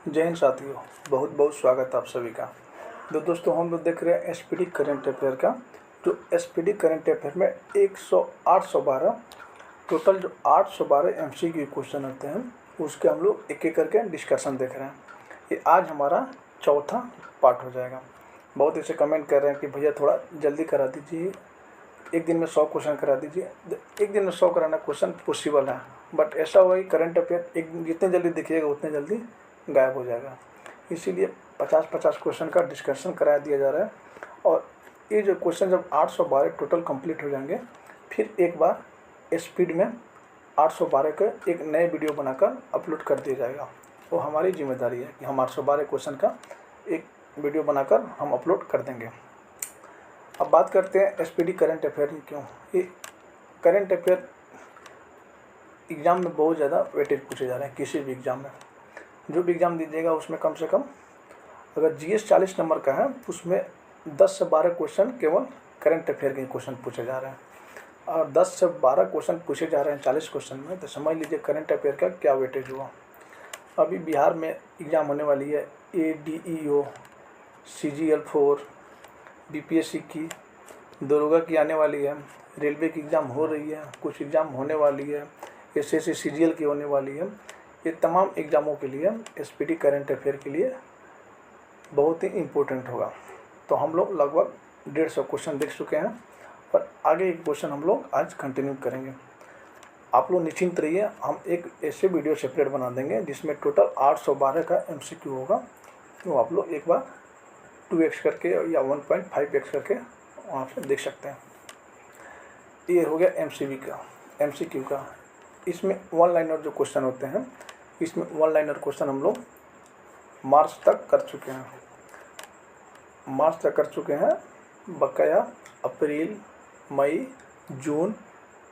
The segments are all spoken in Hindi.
जय हिंद साथियों, बहुत बहुत स्वागत है आप सभी का। दोस्तों हम लोग देख रहे हैं एसपीडी करंट अफेयर का। जो एसपीडी करंट अफेयर में 812 टोटल जो 812 एमसीक्यू क्वेश्चन होते हैं उसके हम लोग एक एक करके डिस्कशन देख रहे हैं। ये आज हमारा चौथा पार्ट हो जाएगा। बहुत ऐसे कमेंट कर रहे हैं कि भैया थोड़ा जल्दी करा दीजिए, एक दिन में 100 क्वेश्चन करा दीजिए। एक दिन में 100 कराना क्वेश्चन पॉसिबल है, बट ऐसा हुआ कि करंट अफेयर जितने जल्दी देखिएगा उतने जल्दी गायब हो जाएगा। इसीलिए 50-50 क्वेश्चन का डिस्कशन करा दिया जा रहा है। और ये जो क्वेश्चन जब 812 टोटल कंप्लीट हो जाएंगे, फिर एक बार स्पीड में 812 का एक नए वीडियो बनाकर अपलोड कर दिया जाएगा। वो हमारी जिम्मेदारी है कि हम 812 क्वेश्चन का एक वीडियो बनाकर हम अपलोड कर देंगे। अब बात करते हैं एसपीडी करंट अफेयर में। क्यों ये करंट अफेयर एग्ज़ाम में बहुत ज़्यादा वेटेज पूछे जा रहे हैं। किसी भी एग्ज़ाम में जो भी एग्ज़ाम दीजिएगा उसमें कम से कम अगर जीएस 40 नंबर का है उसमें 10 से 12 क्वेश्चन केवल करंट अफेयर के क्वेश्चन पूछे जा रहे हैं। और 10 से 12 क्वेश्चन पूछे जा रहे हैं 40 क्वेश्चन में, तो समझ लीजिए करंट अफेयर का क्या वेटेज हुआ। अभी बिहार में एग्ज़ाम होने वाली है ADEO, CGL4, BPSC की, दरोगा की आने वाली है, रेलवे की एग्ज़ाम हो रही है, कुछ एग्ज़ाम होने वाली है, SSC CGL की होने वाली है। ये तमाम एग्ज़ामों के लिए एसपीडी करंट अफेयर के लिए बहुत ही इम्पोर्टेंट होगा। तो हम लोग लगभग 150 क्वेश्चन देख चुके हैं और आगे एक क्वेश्चन हम लोग आज कंटिन्यू करेंगे। आप लोग निश्चिंत रहिए, हम एक ऐसे वीडियो सेपरेट बना देंगे जिसमें टोटल 812 का MCQ होगा। तो आप लोग एक बार 2x करके या 1.5x करके वहाँ से देख सकते हैं। ये हो गया MCQ का। इसमें वन लाइनर जो क्वेश्चन होते हैं, इसमें वन लाइनर क्वेश्चन हम लोग मार्च तक कर चुके हैं। बकाया अप्रैल, मई, जून,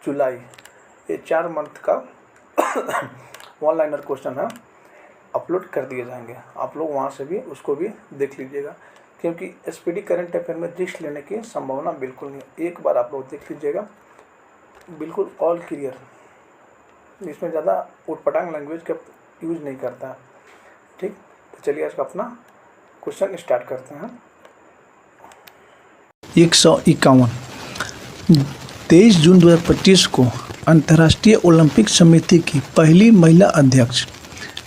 जुलाई, ये 4 मंथ का वन लाइनर क्वेश्चन है, अपलोड कर दिए जाएंगे। आप लोग वहाँ से भी उसको भी देख लीजिएगा, क्योंकि एसपीडी करंट अफेयर में रिस्क लेने की संभावना बिल्कुल नहीं है। एक बार आप लोग देख लीजिएगा, बिल्कुल ऑल क्लियर। इसमें ज़्यादा उटपटांग लैंग्वेज का यूज़ नहीं करता है। ठीक, तो चलिए आज का अपना क्वेश्चन स्टार्ट करते हैं। 151 23 जून 2025 को अंतर्राष्ट्रीय ओलंपिक समिति की पहली महिला अध्यक्ष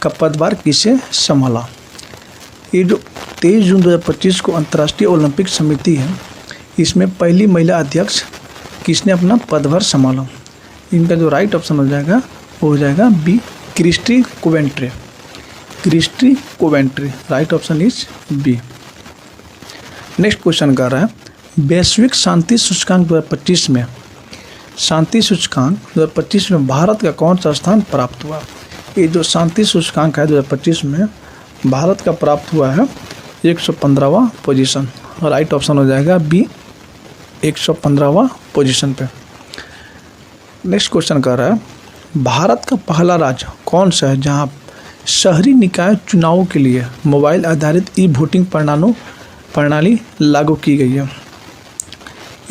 का पदभार किसे संभाला। ये जो 23 जून 2025 को अंतर्राष्ट्रीय ओलंपिक समिति है, इसमें पहली महिला अध्यक्ष किसने अपना पदभार संभाला। इनका जो राइट ऑप्शन हो जाएगा वो हो जाएगा B, Christie Coventry. Right option is B. Next question कर रहा है वैश्विक शांति सूचकांक 2025 में भारत का कौन सा स्थान प्राप्त हुआ। ये जो शांति सूचकांक है 2025 में भारत का प्राप्त हुआ है 115वां पोजीशन। राइट ऑप्शन हो जाएगा बी, 115वां पोजीशन पे। नेक्स्ट क्वेश्चन कर रहा है भारत का पहला राज्य कौन सा है जहां शहरी निकाय चुनावों के लिए मोबाइल आधारित ई-वोटिंग प्रणाली लागू की गई है।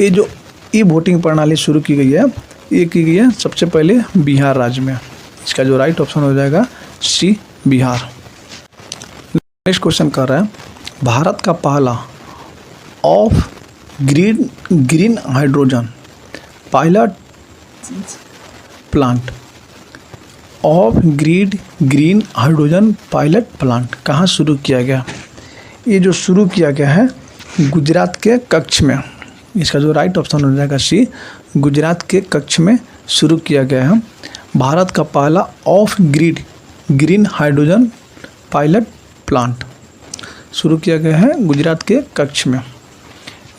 ये जो ई-वोटिंग प्रणाली शुरू की गई है, ये की गई है सबसे पहले बिहार राज्य में। इसका जो राइट ऑप्शन हो जाएगा सी, बिहार। नेक्स्ट क्वेश्चन कर रहा है भारत का पहला of green hydrogen pilot plant green hydrogen pilot plant कहाँ शुरू किया गया। ये जो शुरू किया गया है गुजरात के कच्छ में। इसका जो राइट ऑप्शन हो जाएगा सी, गुजरात के कच्छ में शुरू किया गया है भारत का पहला of green hydrogen pilot plant. शुरू किया गया है गुजरात के कच्छ में।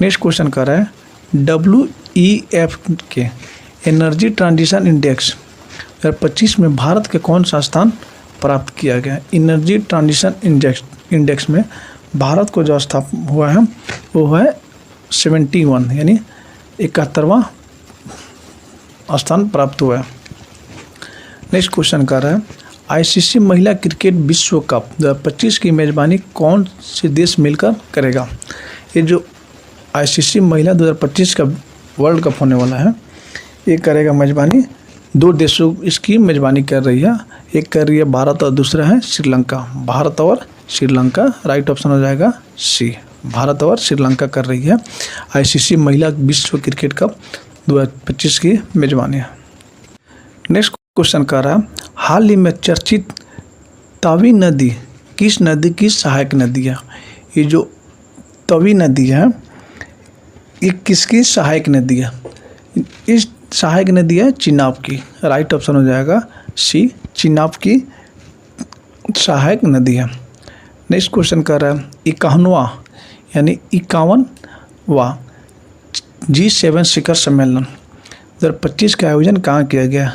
नेक्स्ट क्वेश्चन कर रहा है WEF के एनर्जी ट्रांजिशन इंडेक्स 2025 में भारत के कौन सा स्थान प्राप्त किया गया। एनर्जी ट्रांजिशन इंडेक्स में भारत को जो स्थान हुआ है वो है 71, यानी 71वां स्थान प्राप्त हुआ है। नेक्स्ट क्वेश्चन कर रहा है ICC महिला क्रिकेट विश्व कप 2025 की मेज़बानी कौन से देश मिलकर करेगा। ये जो ICC महिला 2025 का वर्ल्ड कप होने वाला है, ये करेगा मेज़बानी दो देशों इसकी मेज़बानी कर रही है, एक कर रही है भारत और दूसरा है श्रीलंका। भारत और श्रीलंका, राइट ऑप्शन हो जाएगा सी, भारत और श्रीलंका कर रही है आईसीसी महिला विश्व क्रिकेट कप 2025 की मेज़बानी है। नेक्स्ट क्वेश्चन कर रहा है, हाल ही में चर्चित तवी नदी किस नदी की सहायक नदी है? ये जो तवी नदी है ये किसकी सहायक नदी है? इस सहायक नदी है चिनाब की, राइट ऑप्शन हो जाएगा सी, चिनाब की सहायक नदी है। नेक्स्ट क्वेश्चन कर रहा है, 51वां यानी 51वां G7 शिखर सम्मेलन 2025 का आयोजन कहाँ किया गया?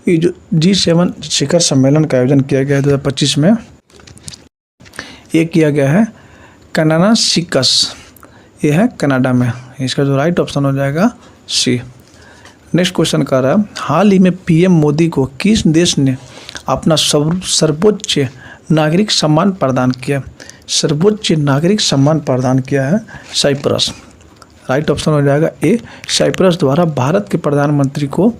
ये जो G7 शिखर सम्मेलन का आयोजन किया गया है 2025 में, ये किया गया है कनाडा सिकस, ये है कनाडा में। इसका जो राइट ऑप्शन हो जाएगा सी। नेक्स्ट क्वेश्चन कर रहा है, हाल ही में पीएम मोदी को किस देश ने अपना सर्वोच्च नागरिक सम्मान प्रदान किया? सर्वोच्च नागरिक सम्मान प्रदान किया है साइप्रस, राइट ऑप्शन हो जाएगा ए, साइप्रस द्वारा भारत के प्रधानमंत्री को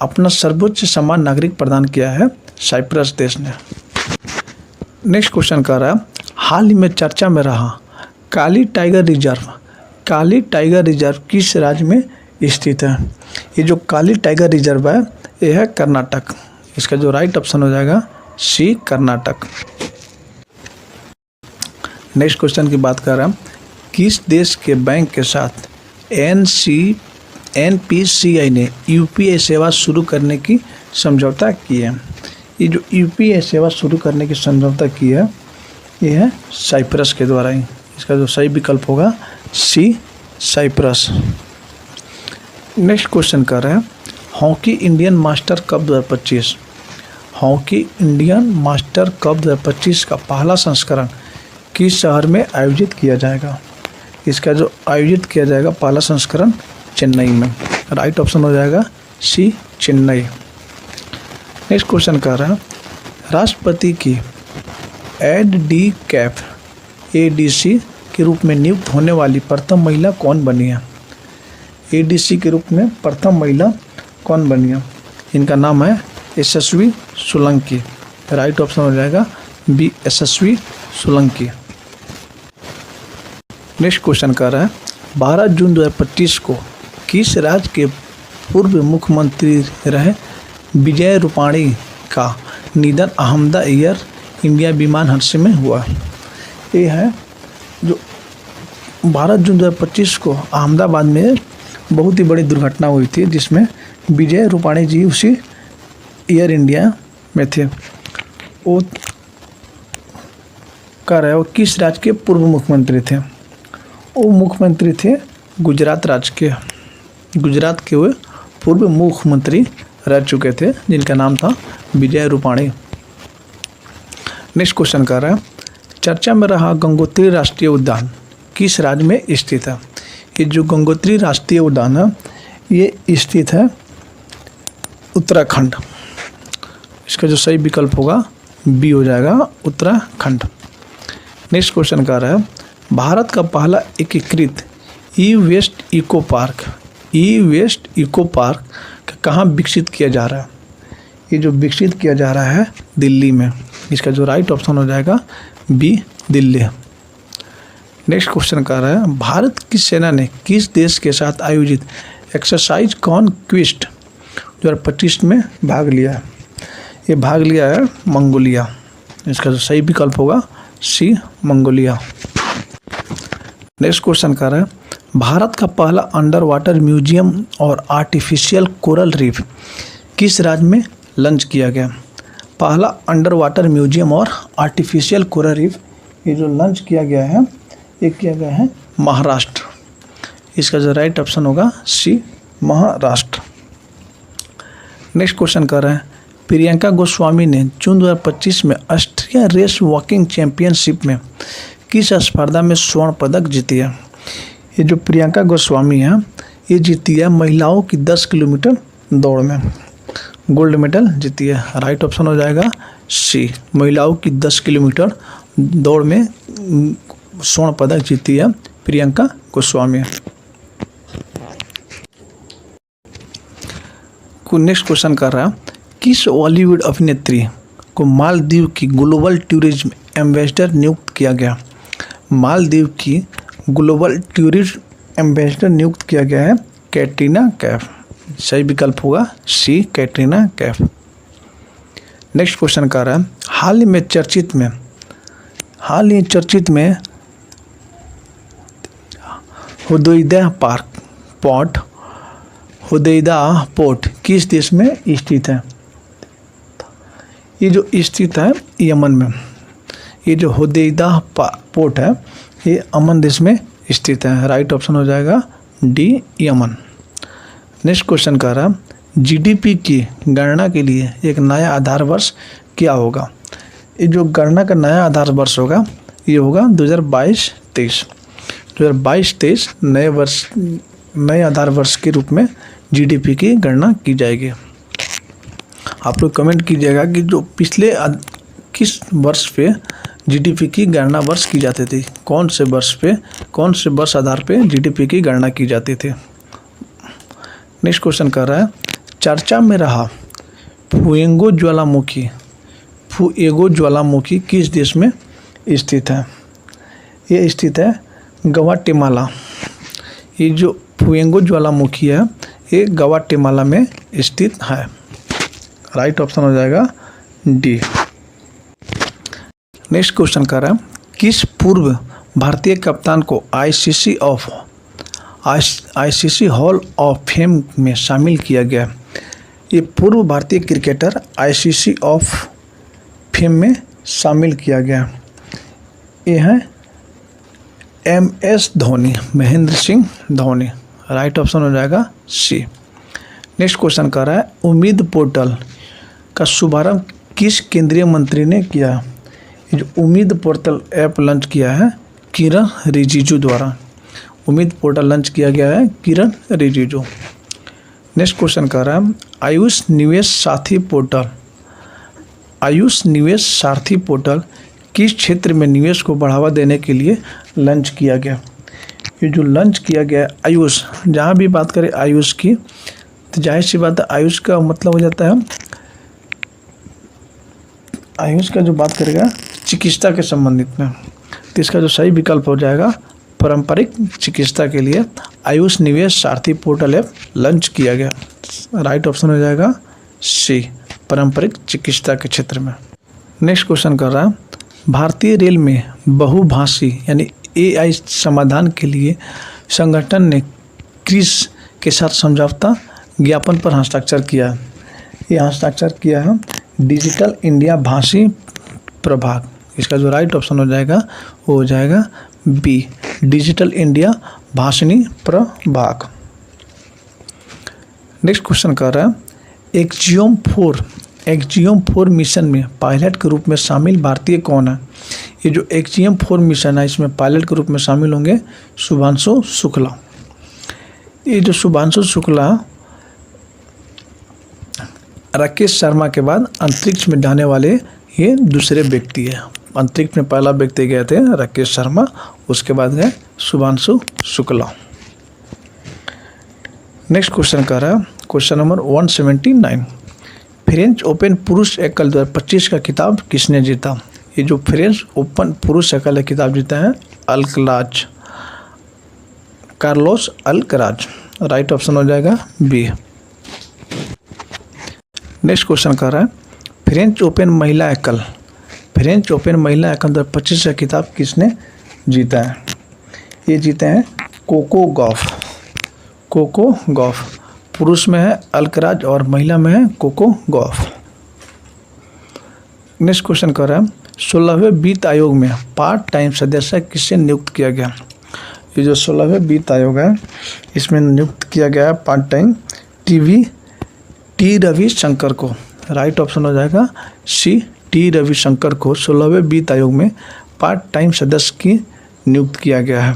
अपना सर्वोच्च सम्मान नागरिक प्रदान किया है साइप्रस देश ने। नेक्स्ट क्वेश्चन कर रहा है, हाल ही में चर्चा में रहा काली टाइगर रिजर्व, काली टाइगर रिजर्व किस राज्य में स्थित है? ये जो काली टाइगर रिजर्व है ये है कर्नाटक, इसका जो राइट ऑप्शन हो जाएगा सी, कर्नाटक। नेक्स्ट क्वेश्चन की बात कर रहे हैं, किस देश के बैंक के साथ एनपीसीआई ने यूपीआई सेवा शुरू करने की समझौता की है? ये जो यूपीआई सेवा शुरू करने की समझौता की है ये है साइप्रस के द्वारा ही, इसका जो सही विकल्प होगा सी, साइप्रस। नेक्स्ट क्वेश्चन कर रहे हैं, hockey Indian master cup 2025, hockey Indian master cup 2025 का पहला संस्करण किस शहर में आयोजित किया जाएगा? इसका जो आयोजित किया जाएगा पहला संस्करण चेन्नई में, राइट ऑप्शन हो जाएगा सी, चेन्नई। नेक्स्ट क्वेश्चन कर रहा है, राष्ट्रपति की एडीसी के रूप में नियुक्त होने वाली प्रथम महिला कौन बनी है? एडीसी के रूप में प्रथम महिला कौन बनी है? इनका नाम है यशस्वी सोलंकी, राइट ऑप्शन हो जाएगा बी, यशस्वी सोलंकी। नेक्स्ट क्वेश्चन कर रहा है, 12 जून 2025 को किस राज्य के पूर्व मुख्यमंत्री रहे विजय रूपाणी का निधन अहमदा एयर इंडिया विमान हादसे में हुआ? ये है जो 12 जून 2025 को अहमदाबाद में बहुत ही बड़ी दुर्घटना हुई थी जिसमें विजय रूपाणी जी उसी एयर इंडिया में थे। वो कह रहे हो किस राज्य के पूर्व मुख्यमंत्री थे? वो मुख्यमंत्री थे गुजरात राज्य के, गुजरात के वो पूर्व मुख्यमंत्री रह चुके थे जिनका नाम था विजय रूपाणी। नेक्स्ट क्वेश्चन कर रहा है, चर्चा में रहा गंगोत्री राष्ट्रीय उद्यान किस राज्य में स्थित है? ये जो गंगोत्री राष्ट्रीय उद्यान है ये स्थित है उत्तराखंड, इसका जो सही विकल्प होगा बी हो जाएगा, उत्तराखंड। नेक्स्ट क्वेश्चन कर रहा है, भारत का पहला एकीकृत ई वेस्ट इको पार्क कहाँ विकसित किया जा रहा है? ये जो विकसित किया जा रहा है दिल्ली में, इसका जो राइट ऑप्शन हो जाएगा बी, दिल्ली। नेक्स्ट क्वेश्चन कर रहा है, भारत की सेना ने किस देश के साथ आयोजित एक्सरसाइज कॉन्क्विस्ट 2025 में भाग लिया है? ये भाग लिया है मंगोलिया, इसका जो सही विकल्प होगा सी, मंगोलिया। नेक्स्ट क्वेश्चन कर रहा है, भारत का पहला अंडर वाटर म्यूजियम और आर्टिफिशियल कोरल रीफ किस राज्य में लॉन्च किया गया? पहला अंडर वाटर म्यूजियम और आर्टिफिशियल कोरल रीफ ये जो लॉन्च किया गया है ये किया गया है महाराष्ट्र, इसका जो राइट ऑप्शन होगा सी, महाराष्ट्र। नेक्स्ट क्वेश्चन कर रहे हैं, प्रियंका गोस्वामी ने जून 2025 में ऑस्ट्रिया रेस वॉकिंग चैंपियनशिप में किस स्पर्धा में स्वर्ण पदक जीती है? ये जो प्रियंका गोस्वामी है ये जीती है महिलाओं की 10 किलोमीटर दौड़ में, गोल्ड मेडल जीती है, राइट ऑप्शन हो जाएगा सी, महिलाओं की 10 किलोमीटर दौड़ में स्वर्ण पदक जीती है प्रियंका गोस्वामी। नेक्स्ट क्वेश्चन कर रहा है, किस बॉलीवुड अभिनेत्री को मालदीव की ग्लोबल टूरिज्म एम्बेसडर नियुक्त किया गया? मालदीव की ग्लोबल टूरिज्म एम्बेसडर नियुक्त किया गया है कैटरीना कैफ। सही विकल्प होगा सी, कैटरीना कैफ। नेक्स्ट क्वेश्चन कर रहा है, हाल ही चर्चित में हुदैदा पोर्ट किस देश में स्थित है? ये जो स्थित है यमन में। ये जो हुदैदा पोर्ट है ये अमन देश में स्थित है। राइट ऑप्शन हो जाएगा डी, यमन। नेक्स्ट क्वेश्चन कर रहा है, जीडीपी की गणना के लिए एक नया आधार वर्ष क्या होगा? ये जो गणना का नया आधार वर्ष होगा ये होगा 2022-23। 2022-23 नए आधार वर्ष के रूप में जीडीपी की गणना की जाएगी। आप लोग कमेंट कीजिएगा कि जो पिछले किस वर्ष पे जीडीपी की गणना वर्ष की जाती थी, कौन से वर्ष आधार पे जीडीपी की गणना की जाती थी। नेक्स्ट क्वेश्चन कर रहा है, चर्चा में रहा फुएंगो ज्वालामुखी किस देश में स्थित है? ये स्थित है ग्वाटेमाला। ये जो फुएंगो ज्वालामुखी है ये ग्वाटेमाला में स्थित है। राइट ऑप्शन हो जाएगा डी। नेक्स्ट क्वेश्चन कर रहा है, किस पूर्व भारतीय कप्तान को आईसीसी हॉल ऑफ फेम में शामिल किया गया? ये पूर्व भारतीय क्रिकेटर आईसीसी ऑफ फेम में शामिल किया गया। ये है MS Dhoni, Mahendra Singh Dhoni. Right option हो जाएगा सी। नेक्स्ट क्वेश्चन कर रहा है, उम्मीद पोर्टल का शुभारंभ किस केंद्रीय मंत्री ने किया? ये जो उम्मीद पोर्टल ऐप लॉन्च किया है किरण रिजिजू द्वारा। उम्मीद पोर्टल लॉन्च किया गया है किरण रिजिजू। नेक्स्ट क्वेश्चन कर रहा है, आयुष निवेश सारथी पोर्टल किस क्षेत्र में निवेश को बढ़ावा देने के लिए लॉन्च किया गया? ये जो लॉन्च किया गया आयुष, जहाँ भी बात करें आयुष की तो जाहिर सी बात है आयुष का मतलब हो जाता है, आयुष का जो बात करेगा चिकित्सा के संबंधित में, तो इसका जो सही विकल्प हो जाएगा पारंपरिक चिकित्सा के लिए आयुष निवेश सारथी पोर्टल ऐप लॉन्च किया गया। राइट ऑप्शन हो जाएगा सी, पारंपरिक चिकित्सा के क्षेत्र में। नेक्स्ट क्वेश्चन कर रहा है, भारतीय रेल में बहुभाषी यानी AI समाधान के लिए संगठन ने किस के साथ समझौता ज्ञापन पर हस्ताक्षर किया? ये हस्ताक्षर किया है डिजिटल इंडिया भाषी प्रभाग। इसका जो राइट ऑप्शन हो जाएगा वो हो जाएगा बी, डिजिटल इंडिया भाषणी प्रभाग। नेक्स्ट क्वेश्चन कर रहा है, एक्जियम 4 मिशन में पायलट के रूप में शामिल भारतीय कौन है? ये जो एक्जियम 4 मिशन है इसमें पायलट के रूप में शामिल होंगे शुभांशु शुक्ला। ये जो शुभांशु शुक्ला राकेश शर्मा के बाद अंतरिक्ष में जाने वाले ये दूसरे व्यक्ति है। अंतरिक्ष में पहला व्यक्ति गए थे राकेश शर्मा, उसके बाद गए शुभांशु शुक्ला। नेक्स्ट क्वेश्चन कर रहा है, क्वेश्चन नंबर 179, फ्रेंच ओपन पुरुष एकल 2025 का खिताब किसने जीता? ये जो फ्रेंच ओपन पुरुष एकल खिताब जीता है कार्लोस अल्कराज। राइट ऑप्शन हो जाएगा बी। नेक्स्ट क्वेश्चन कर रहा है, फ्रेंच ओपन महिला एकल 2025 का खिताब किसने जीता है? ये जीते हैं कोको गॉफ। पुरुष में है अल्कराज और महिला में है कोको गॉफ। नेक्स्ट क्वेश्चन कर रहा है, 16वें वित्त आयोग में पार्ट टाइम सदस्य किसे नियुक्त किया गया? ये जो 16वें वित्त आयोग है इसमें नियुक्त किया गया है पार्ट टाइम टी रविशंकर को। राइट ऑप्शन हो जाएगा सी, टी रविशंकर को 16वें वित्त आयोग में पार्ट टाइम सदस्य की नियुक्त किया गया है।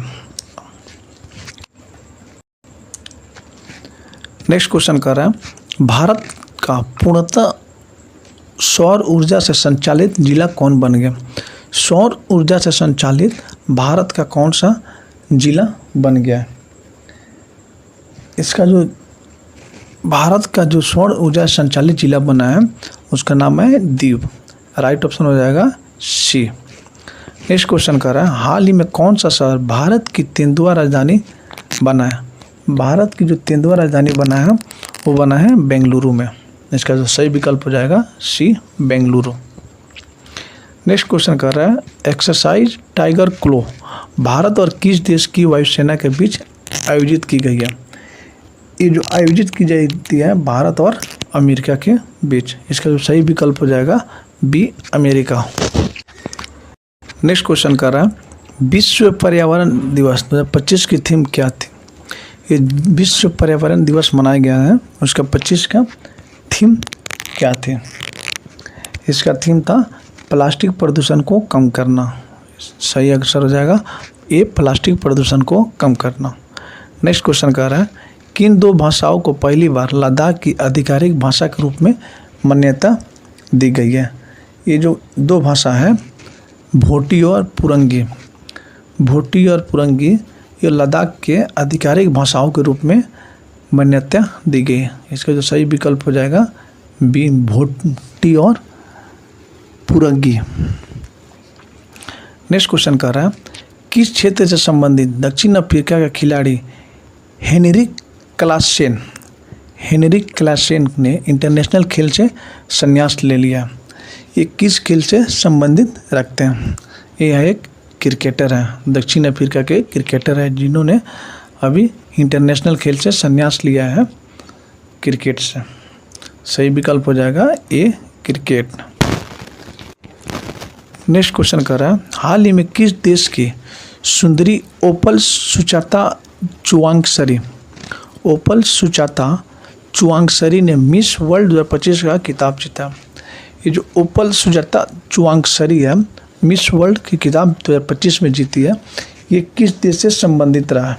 नेक्स्ट क्वेश्चन कर रहा है, भारत का पूर्णतः सौर ऊर्जा से संचालित जिला कौन बन गया? सौर ऊर्जा से संचालित भारत का कौन सा जिला बन गया है? इसका जो भारत का जो सौर ऊर्जा संचालित जिला बना है उसका नाम है दीव। राइट ऑप्शन हो जाएगा सी। नेक्स्ट क्वेश्चन कर रहा है हाल ही में कौन सा शहर भारत की तेंदुआ राजधानी बना है। भारत की जो तेंदुआ राजधानी बना है वो बना है बेंगलुरु में। इसका जो सही विकल्प हो जाएगा सी बेंगलुरु। नेक्स्ट क्वेश्चन कर रहा है एक्सरसाइज टाइगर क्लो भारत और किस देश की वायुसेना के बीच आयोजित की गई है। ये जो आयोजित की जाती है भारत और अमेरिका के बीच। इसका जो सही विकल्प हो जाएगा बी अमेरिका। नेक्स्ट क्वेश्चन कर रहा है विश्व पर्यावरण दिवस 2025 की थीम क्या थी। ये विश्व पर्यावरण दिवस मनाया गया है उसका 25 का थीम क्या थी। इसका थीम था प्लास्टिक प्रदूषण को कम करना। सही आंसर हो जाएगा ए प्लास्टिक प्रदूषण को कम करना। नेक्स्ट क्वेश्चन कर रहा है किन दो भाषाओं को पहली बार लद्दाख की आधिकारिक भाषा के रूप में मान्यता दी गई है। ये जो दो भाषा है भोटी और पुरंगी। भोटी और पुरंगी ये लद्दाख के आधिकारिक भाषाओं के रूप में मान्यता दी गई है। इसका जो सही विकल्प हो जाएगा बी भोटी और पुरंगी। नेक्स्ट क्वेश्चन कर रहा है किस क्षेत्र से संबंधित दक्षिण अफ्रीका का खिलाड़ी हेनरिक क्लासेन ने इंटरनेशनल खेल से संन्यास ले लिया। ये किस खेल से संबंधित रखते हैं। ये एक क्रिकेटर है दक्षिण अफ्रीका के क्रिकेटर है जिन्होंने अभी इंटरनेशनल खेल से संन्यास लिया है क्रिकेट से। सही विकल्प हो जाएगा ए क्रिकेट। नेक्स्ट क्वेश्चन कर रहा है हाल ही में किस देश की सुंदरी ओपल सुचाता चुआंगसरी ने मिस वर्ल्ड 2025 का खिताब जीता। ये जो ओपल सुजाता चुआंगसरी है मिस वर्ल्ड की खिताब 2025 में जीती है। ये किस देश से संबंधित रहा है।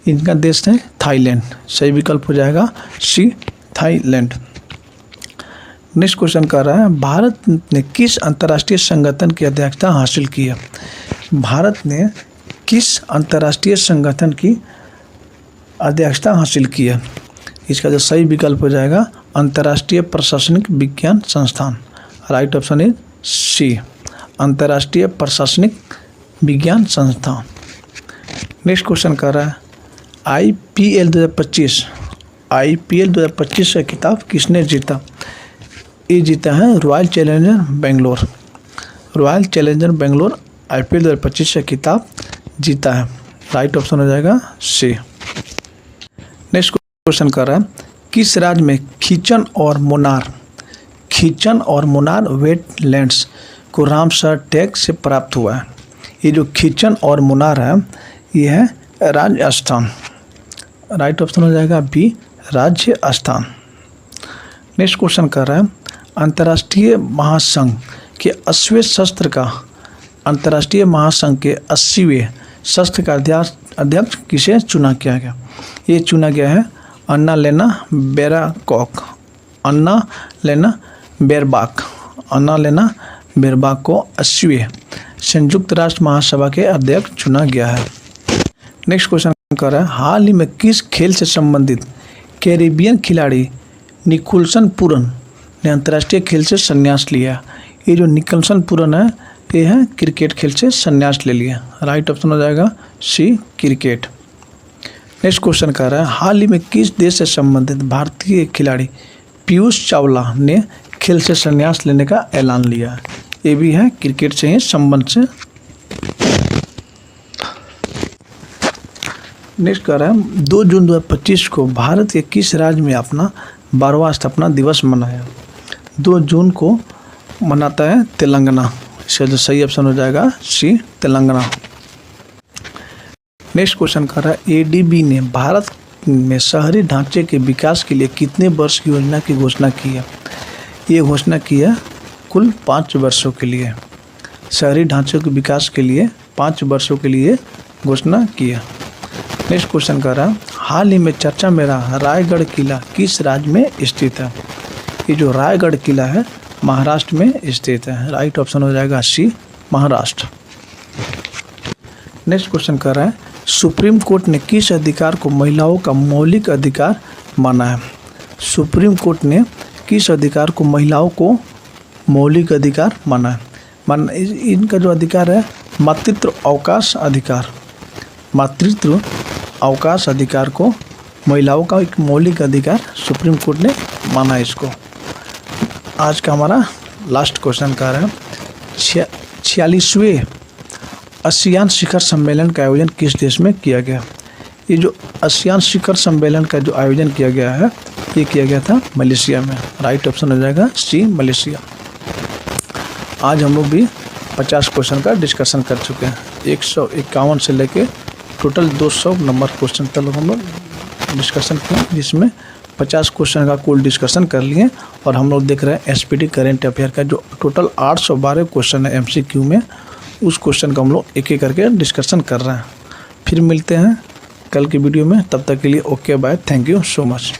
इनका देश है थाईलैंड। सही विकल्प हो जाएगा सी थाईलैंड। नेक्स्ट क्वेश्चन कर रहा है भारत ने किस अंतर्राष्ट्रीय संगठन की अध्यक्षता हासिल की है। भारत ने किस अंतर्राष्ट्रीय संगठन की अध्यक्षता हासिल की है। इसका जो सही विकल्प हो जाएगा अंतर्राष्ट्रीय प्रशासनिक विज्ञान संस्थान। राइट ऑप्शन इज सी अंतर्राष्ट्रीय प्रशासनिक विज्ञान संस्थान। नेक्स्ट क्वेश्चन कर रहा है IPL 2025 का खिताब किसने जीता। ये जीता है royal challenger Bangalore. Royal challenger Bangalore IPL 2025 का खिताब जीता है। राइट ऑप्शन हो जाएगा सी। नेक्स्ट क्वेश्चन कर रहा है किस राज्य में खींचन और मुनार वेटलैंड्स को रामसर टैग से प्राप्त हुआ है। ये जो खींचन और मुनार है ये है राजस्थान। राइट ऑप्शन हो जाएगा बी राजस्थान। नेक्स्ट क्वेश्चन कर रहा है अंतर्राष्ट्रीय महासंघ के 80वें सत्र का अध्यक्ष किसे चुना किया गया। ये चुना गया है अन्ना लेना बेरबाक को 80वें संयुक्त राष्ट्र महासभा के अध्यक्ष चुना गया है। नेक्स्ट क्वेश्चन कर रहा है हाल ही में किस खेल से संबंधित कैरिबियन खिलाड़ी निकोलसन पूरन ने अंतर्राष्ट्रीय खेल से संन्यास लिया। ये जो निकोलसन पूरन है ये है क्रिकेट खेल से संन्यास ले लिया। राइट ऑप्शन हो जाएगा सी क्रिकेट। नेक्स्ट क्वेश्चन कर रहा है हाल ही में किस देश से संबंधित भारतीय खिलाड़ी पीयूष चावला ने खेल से संन्यास लेने का ऐलान लिया है। ये भी है क्रिकेट से ही संबंध से। नेक्स्ट कर रहा है 2 जून 2025 को भारत के किस राज्य में अपना 12वां स्थापना दिवस मनाया। 2 जून को मनाता है तेलंगाना। इसका जो सही ऑप्शन हो जाएगा सी तेलंगाना। नेक्स्ट क्वेश्चन कर रहा है ADB ने भारत में शहरी ढांचे के विकास के लिए कितने वर्ष की योजना की घोषणा की है। ये घोषणा की है कुल 5 वर्षों के लिए। शहरी ढांचे के विकास के लिए 5 वर्षों के लिए घोषणा की है। नेक्स्ट क्वेश्चन कर रहा है हाल ही में चर्चा में रहा रायगढ़ किला किस राज्य में स्थित है। ये जो रायगढ़ किला है महाराष्ट्र में स्थित है। राइट ऑप्शन हो जाएगा सी महाराष्ट्र। नेक्स्ट क्वेश्चन कर रहा है सुप्रीम कोर्ट ने किस अधिकार को महिलाओं का मौलिक अधिकार माना है। सुप्रीम कोर्ट ने किस अधिकार को महिलाओं को मौलिक अधिकार माना है? इनका जो अधिकार है मातृत्व अवकाश अधिकार, मातृत्व अवकाश अधिकार को महिलाओं का एक मौलिक अधिकार सुप्रीम कोर्ट ने माना है इसको। आज का हमारा लास्ट क्वेश्चन का है 46वें आसियान शिखर सम्मेलन का आयोजन किस देश में किया गया? ये जो आसियान शिखर सम्मेलन का जो आयोजन किया गया है ये किया गया था मलेशिया में। राइट ऑप्शन हो जाएगा सी, मलेशिया। आज हम लोग भी 50 क्वेश्चन का डिस्कशन कर चुके हैं। 151 से लेके टोटल 200 नंबर क्वेश्चन तक हम लोग डिस्कशन किए, जिसमें 50 क्वेश्चन का कुल डिस्कशन कर लिए। और हम लोग देख रहे हैं एसपीटी करेंट अफेयर का जो टोटल 812 क्वेश्चन है एमसीक्यू में, उस क्वेश्चन का हम लोग एक एक करके डिस्कशन कर रहे हैं। फिर मिलते हैं कल की वीडियो में, तब तक के लिए okay bye, thank you so much.